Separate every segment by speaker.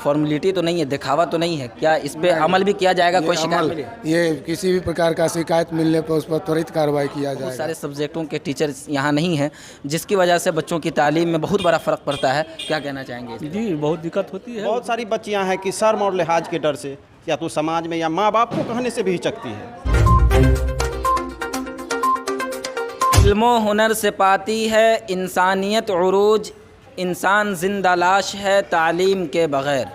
Speaker 1: Formality तो नहीं है, दिखावा तो नहीं है, क्या इस पे अमल भी किया जाएगा? कोई शिकायत मिले?
Speaker 2: ये किसी भी प्रकार का शिकायत मिलने पर उस पर त्वरित कार्रवाई किया
Speaker 1: बहुत
Speaker 2: जाएगा।
Speaker 1: सारे सब्जेक्टों के टीचर्स यहाँ नहीं हैं, जिसकी वजह से बच्चों की तालीम में बहुत बड़ा फ़र्क पड़ता है। क्या कहना चाहेंगे इस पे?
Speaker 3: जी बहुत दिक्कत होती है।
Speaker 4: बहुत सारी बच्चियां हैं कि शर्म और लिहाज के डर से या तो समाज में या माँ बाप को कहने से भी हिचकती है।
Speaker 1: इल्मो हुनर से पाती है इंसानियत उरूज, इंसान जिंदा लाश है तालीम के बग़ैर।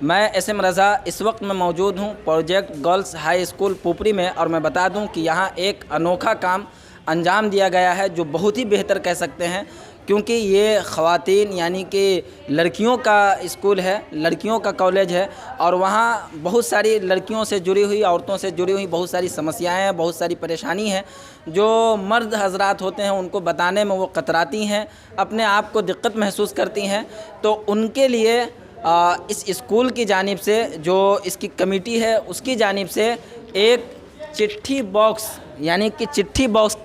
Speaker 1: मैं SM रज़ा इस वक्त मैं मौजूद हूँ project girls high school Pupri में, और मैं बता दूँ कि यहाँ एक अनोखा काम अंजाम दिया गया है जो बहुत ही बेहतर कह सकते हैं, क्योंकि ये ख़वातीन यानी कि लड़कियों का स्कूल है, लड़कियों का कॉलेज है, और वहाँ बहुत सारी लड़कियों से जुड़ी हुई, औरतों से जुड़ी हुई बहुत सारी समस्याएं हैं, बहुत सारी परेशानी है जो मर्द हजरात होते हैं उनको बताने में वो कतराती हैं, अपने आप को दिक्कत महसूस करती हैं। तो उनके लिए इस स्कूल की जानिब से, जो इसकी कमेटी है उसकी जानिब से एक चिट्ठी बॉक्स यानी कि चिट्ठी बॉक्स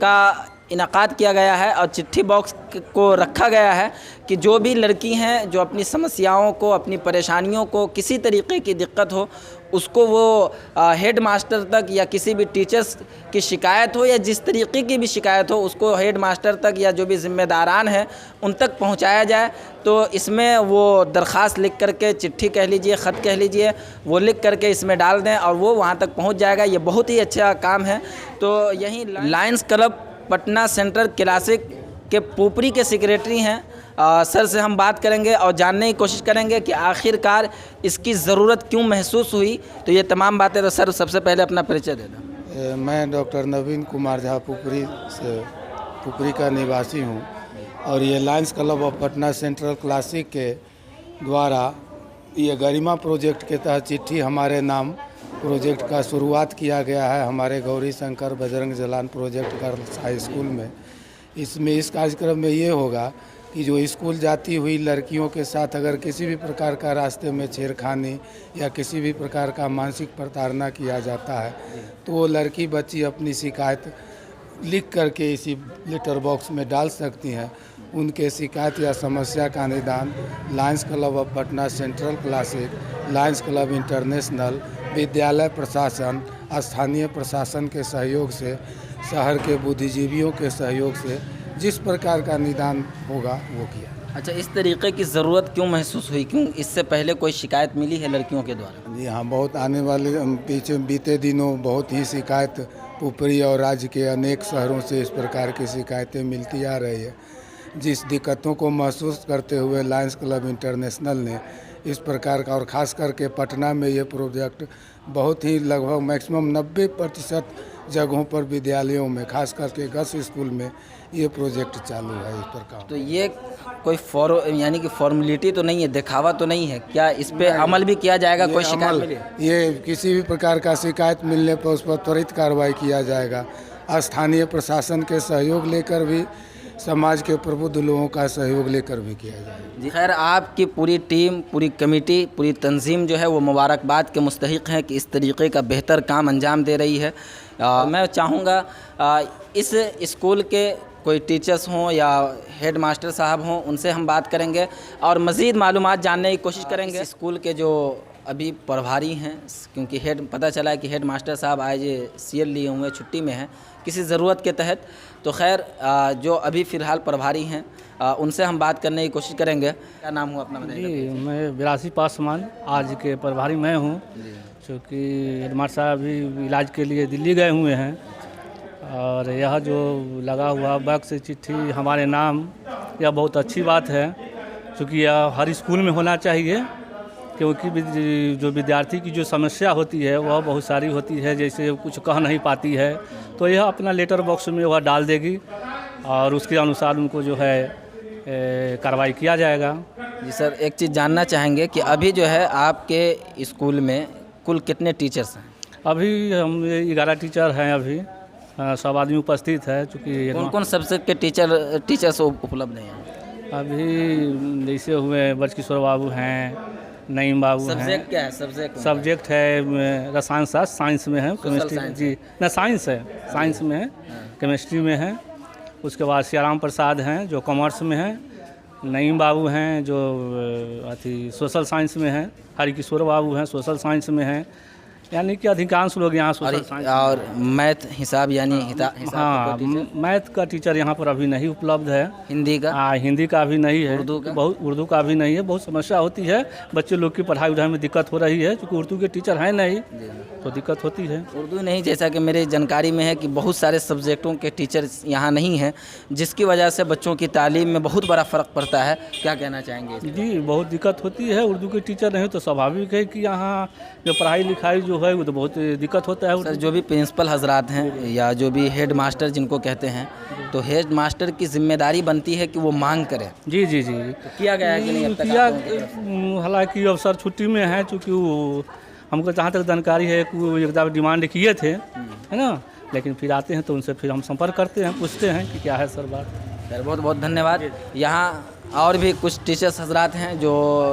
Speaker 1: का इनकाद किया गया है, और चिट्ठी बॉक्स को रखा गया है कि जो भी लड़की हैं जो अपनी समस्याओं को, अपनी परेशानियों को, किसी तरीके की दिक्कत हो उसको वो हेड मास्टर तक या किसी भी टीचर्स की शिकायत हो या जिस तरीके की भी शिकायत हो उसको हेड मास्टर तक या जो भी ज़िम्मेदारान हैं उन तक पहुंचाया जाए। तो इसमें वो दरख्वास्त लिख करके, चिट्ठी कह लीजिए, ख़त कह लीजिए, वो लिख करके इसमें डाल दें और वो वहाँ तक पहुँच जाएगा। ये बहुत ही अच्छा काम है। तो यहीं Lions club Patna central classic के पुपरी के सेक्रेटरी हैं, सर से हम बात करेंगे और जानने की कोशिश करेंगे कि आखिरकार इसकी ज़रूरत क्यों महसूस हुई। तो ये तमाम बातें, तो सर सबसे पहले अपना परिचय दे दें।
Speaker 2: मैं डॉक्टर नवीन कुमार झा पुपरी का निवासी हूँ, और ये Lions club of Patna central classic के द्वारा ये गरिमा प्रोजेक्ट के तहत चिट्ठी हमारे नाम प्रोजेक्ट का शुरुआत किया गया है हमारे Gauri Shankar Bajrang Jalan project girls high school में। इसमें इस कार्यक्रम में ये होगा कि जो स्कूल जाती हुई लड़कियों के साथ अगर किसी भी प्रकार का रास्ते में छेड़खानी या किसी भी प्रकार का मानसिक प्रताड़ना किया जाता है तो वो लड़की बच्ची अपनी शिकायत लिख करके इसी लेटर बॉक्स में डाल सकती हैं। उनके शिकायत या समस्या का निदान Lions club of Patna central classic, Lions club international, विद्यालय प्रशासन, स्थानीय प्रशासन के सहयोग से, शहर के बुद्धिजीवियों के सहयोग से जिस प्रकार का निदान होगा वो किया।
Speaker 1: अच्छा, इस तरीके की ज़रूरत क्यों महसूस हुई? क्यों इससे पहले कोई शिकायत मिली है लड़कियों के द्वारा?
Speaker 2: जी हाँ, बहुत आने वाले बीते दिनों बहुत ही शिकायत पुपरी और राज्य के अनेक शहरों से इस प्रकार की शिकायतें मिलती आ रही है। जिस दिक्कतों को महसूस करते हुए लायंस क्लब इंटरनेशनल ने इस प्रकार का, और ख़ास करके पटना में ये प्रोजेक्ट बहुत ही लगभग मैक्सिमम 90% जगहों पर विद्यालयों में, खास करके गर्ल्स स्कूल में ये प्रोजेक्ट चालू है इस प्रकार।
Speaker 1: तो ये कोई यानी कि फॉर्मेलिटी तो नहीं है, दिखावा तो नहीं है, क्या इस पे अमल भी किया जाएगा? कोई शिकायत मिली?
Speaker 2: ये किसी भी प्रकार का शिकायत मिलने पर उस पर त्वरित कार्रवाई किया जाएगा। स्थानीय प्रशासन के सहयोग लेकर भी, समाज के प्रबुद्ध लोगों का सहयोग लेकर भी किया जाएगा।
Speaker 1: जी खैर, आपकी पूरी टीम, पूरी कमेटी, पूरी तंजीम जो है वो मुबारकबाद के मुस्तहिक है कि इस तरीके का बेहतर काम अंजाम दे रही है। मैं चाहूँगा इस स्कूल के कोई टीचर्स हों या हेड मास्टर साहब हों, उनसे हम बात करेंगे और मज़ीद मालूमात जानने की कोशिश करेंगे। स्कूल के जो अभी प्रभारी हैं, क्योंकि पता चला है कि हेड मास्टर साहब आज CL लिए हुए छुट्टी में हैं किसी ज़रूरत के तहत। तो खैर, जो अभी फ़िलहाल प्रभारी हैं उनसे हम बात करने की कोशिश करेंगे। क्या नाम हुआ अपना बताइए?
Speaker 3: जी, मैं 82 पासवान आज के प्रभारी मैं हूँ, क्योंकि हेड मास्टर साहब अभी इलाज के लिए दिल्ली गए हुए हैं। और यह जो लगा हुआ बॉक्स से चिट्ठी हमारे नाम, यह बहुत अच्छी बात है, क्योंकि यह हर स्कूल में होना चाहिए। क्योंकि जो विद्यार्थी की जो समस्या होती है वह बहुत सारी होती है, जैसे कुछ कह नहीं पाती है, तो यह अपना लेटर बॉक्स में वह डाल देगी और उसके अनुसार उनको जो है कार्रवाई किया जाएगा।
Speaker 1: जी सर, एक चीज़ जानना चाहेंगे कि अभी जो है आपके स्कूल में कुल कितने टीचर्स हैं?
Speaker 3: अभी हम 11 टीचर हैं, अभी 100 आदमी उपस्थित है। चूँकि
Speaker 1: कौन कौन सब्जेक्ट के टीचर्स उपलब्ध हैं?
Speaker 3: अभी जैसे हुए बजकिशोर बाबू हैं, नईम बाबू हैं।
Speaker 1: सब्जेक्ट क्या है?
Speaker 3: सब्जेक्ट है रसायन शास्त्र, साइंस में है, केमिस्ट्री, जी ना साइंस है, साइंस में है, केमिस्ट्री में है। उसके बाद सियाराम प्रसाद हैं जो कॉमर्स में हैं, नईम बाबू हैं जो सोशल साइंस में हैं, हरिकिशोर बाबू हैं सोशल साइंस में हैं, यानी कि अधिकांश लोग यहाँ सोशल साइंस
Speaker 1: और मैथ हिसाब यानी हिसाब
Speaker 3: हाँ मैथ का टीचर यहाँ पर अभी नहीं उपलब्ध है।
Speaker 1: हिंदी का
Speaker 3: हिंदी का भी नहीं है,
Speaker 1: उर्दू का?
Speaker 3: बहुत उर्दू का भी नहीं है। बहुत समस्या होती है, बच्चे लोग की पढ़ाई उढ़ाई में दिक्कत हो रही है, क्योंकि उर्दू के टीचर हैं नहीं तो दिक्कत होती है।
Speaker 1: उर्दू नहीं, जैसा कि मेरे जानकारी में है कि बहुत सारे सब्जेक्टों के टीचर्स यहाँ नहीं हैं, जिसकी वजह से बच्चों की तालीम में बहुत बड़ा फ़र्क पड़ता है। क्या कहना चाहेंगे?
Speaker 3: जी बहुत दिक्कत होती है, उर्दू के टीचर नहीं तो स्वाभाविक है कि यहाँ जो पढ़ाई लिखाई जो है वो तो बहुत दिक्कत होता है।
Speaker 1: सर, जो भी प्रिंसिपल हजरात हैं या जो भी हेड मास्टर जिनको कहते हैं, तो हेड मास्टर की जिम्मेदारी बनती है कि वो मांग करें।
Speaker 3: जी जी जी
Speaker 1: तो किया गया है कि नहीं अब तक
Speaker 3: किया,
Speaker 1: आप लोगों की तरफ से?
Speaker 3: हालांकि अब सर छुट्टी में है, चूँकि वो हमको जहाँ तक जानकारी है कि वो एक डिमांड किए थे, है ना, लेकिन फिर आते हैं तो उनसे फिर हम संपर्क करते हैं, पूछते हैं कि क्या है सर बात।
Speaker 1: सर बहुत बहुत धन्यवाद। यहाँ और भी कुछ टीचर्स हजरात हैं जो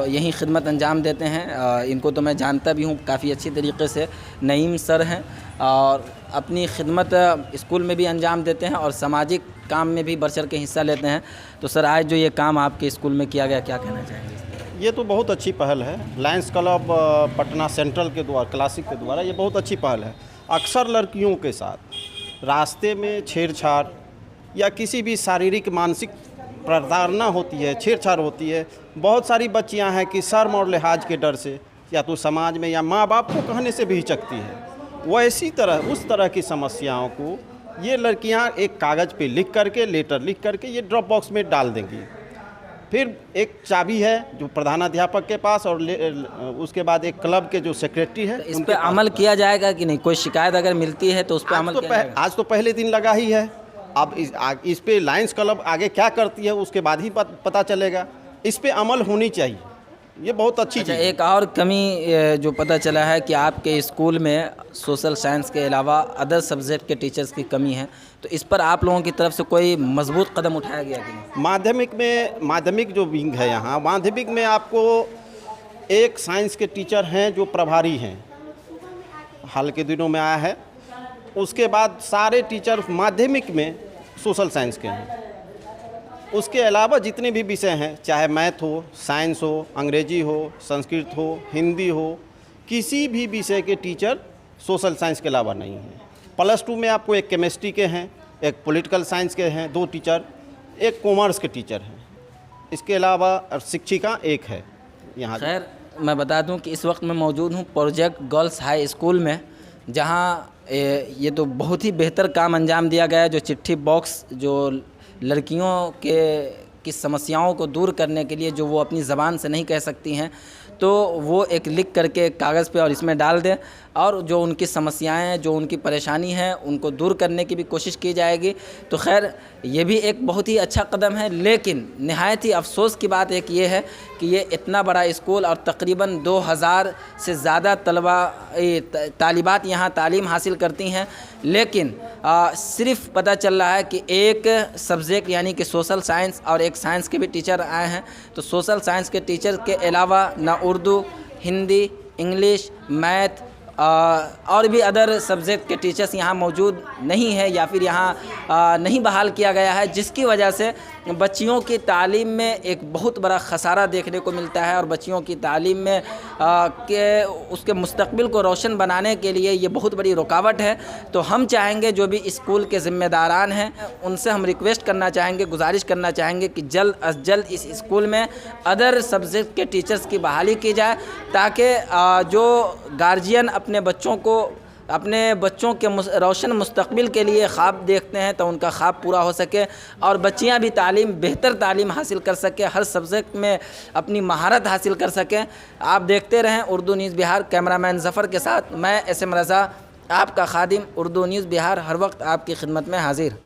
Speaker 1: यहीं खिदमत अंजाम देते हैं। इनको तो मैं जानता भी हूँ काफ़ी अच्छी तरीके से। नईम सर हैं और अपनी खिदमत स्कूल में भी अंजाम देते हैं और सामाजिक काम में भी बढ़ चढ़ के हिस्सा लेते हैं। तो सर, आज जो ये काम आपके स्कूल में किया गया, क्या कहना चाहेंगे?
Speaker 4: ये तो बहुत अच्छी पहल है। लायंस क्लब पटना सेंट्रल के द्वारा, क्लासिक के द्वारा, ये बहुत अच्छी पहल है। अक्सर लड़कियों के साथ रास्ते में छेड़छाड़ या किसी भी शारीरिक मानसिक प्रताड़ना होती है, छेड़छाड़ होती है। बहुत सारी बच्चियां हैं कि शर्म और लिहाज के डर से या तो समाज में या माँ बाप को कहने से भी हिचकती है। वैसी तरह उस तरह की समस्याओं को ये लड़कियां एक कागज़ पे लिख करके, लेटर लिख करके ये ड्रॉप बॉक्स में डाल देंगी। फिर एक चाबी है जो प्रधानाध्यापक के पास और उसके बाद एक क्लब के जो सेक्रेटरी है,
Speaker 1: इस पर अमल किया जाएगा कि नहीं? कोई शिकायत अगर मिलती है तो उस पर अमल किया जाएगा?
Speaker 4: आज तो पहले दिन लगा ही है। अब इस पे लायंस क्लब आगे क्या करती है उसके बाद ही पता चलेगा। इस पे अमल होनी चाहिए, ये बहुत अच्छी चीज़ है।
Speaker 1: एक और कमी जो पता चला है कि आपके स्कूल में सोशल साइंस के अलावा अदर सब्जेक्ट के टीचर्स की कमी है, तो इस पर आप लोगों की तरफ से कोई मजबूत कदम उठाया गया कि नहीं?
Speaker 4: माध्यमिक जो विंग है यहाँ, माध्यमिक में आपको एक साइंस के टीचर हैं जो प्रभारी हैं, हाल के दिनों में आया है। उसके बाद सारे टीचर माध्यमिक में सोशल साइंस के हैं। उसके अलावा जितने भी विषय हैं, चाहे मैथ हो, साइंस हो, अंग्रेजी हो, संस्कृत हो, हिंदी हो, किसी भी विषय के टीचर सोशल साइंस के अलावा नहीं हैं। +2 में आपको एक केमिस्ट्री के हैं, एक पॉलिटिकल साइंस के हैं 2 टीचर, एक कॉमर्स के टीचर हैं। इसके अलावा शिक्षिका एक है यहाँ।
Speaker 1: खैर, मैं बता दूं कि इस वक्त मैं मौजूद हूं प्रोजेक्ट गर्ल्स हाई स्कूल में, जहां ये तो बहुत ही बेहतर काम अंजाम दिया गया है। जो चिट्ठी बॉक्स जो लड़कियों की समस्याओं को दूर करने के लिए जो वो अपनी ज़बान से नहीं कह सकती हैं, तो वो एक लिख करके कागज़ पे और इसमें डाल दें, और जो उनकी समस्याएं हैं, जो उनकी परेशानी है, उनको दूर करने की भी कोशिश की जाएगी। तो खैर, ये भी एक बहुत ही अच्छा कदम है। लेकिन निहायत ही अफसोस की बात एक ये है कि ये इतना बड़ा स्कूल और तकरीबन 2000 से ज़्यादा तालिबात यहाँ तालीम हासिल करती हैं, लेकिन सिर्फ पता चल रहा है कि एक सब्जेक्ट यानी कि सोशल साइंस और एक साइंस के भी टीचर आए हैं। तो सोशल साइंस के टीचर के अलावा ना उर्दू, हिंदी, इंग्लिश, मैथ और भी अदर सब्जेक्ट के टीचर्स यहाँ मौजूद नहीं है या फिर यहाँ नहीं बहाल किया गया है, जिसकी वजह से बच्चियों की तालीम में एक बहुत बड़ा खसारा देखने को मिलता है। और बच्चियों की तालीम में उसके मुस्तकबिल को रोशन बनाने के लिए ये बहुत बड़ी रुकावट है। तो हम चाहेंगे, जो भी स्कूल के ज़िम्मेदारान हैं, उनसे हम रिक्वेस्ट करना चाहेंगे, गुजारिश करना चाहेंगे कि जल्द अज जल्द इस स्कूल में अदर सब्जेक्ट के टीचर्स की बहाली की जाए, ताकि जो गार्जियन अपने बच्चों के रोशन मुस्तकबिल के लिए ख्वाब देखते हैं, तो उनका ख्वाब पूरा हो सके और बच्चियां भी बेहतर तालीम हासिल कर सकें, हर सब्जेक्ट में अपनी महारत हासिल कर सकें। आप देखते रहें उर्दू न्यूज़ बिहार। कैमरामैन ज़फ़र के साथ मैं SM रज़ा, आपका खादिम। उर्दू न्यूज़ बिहार हर वक्त आपकी खिदमत में हाजिर।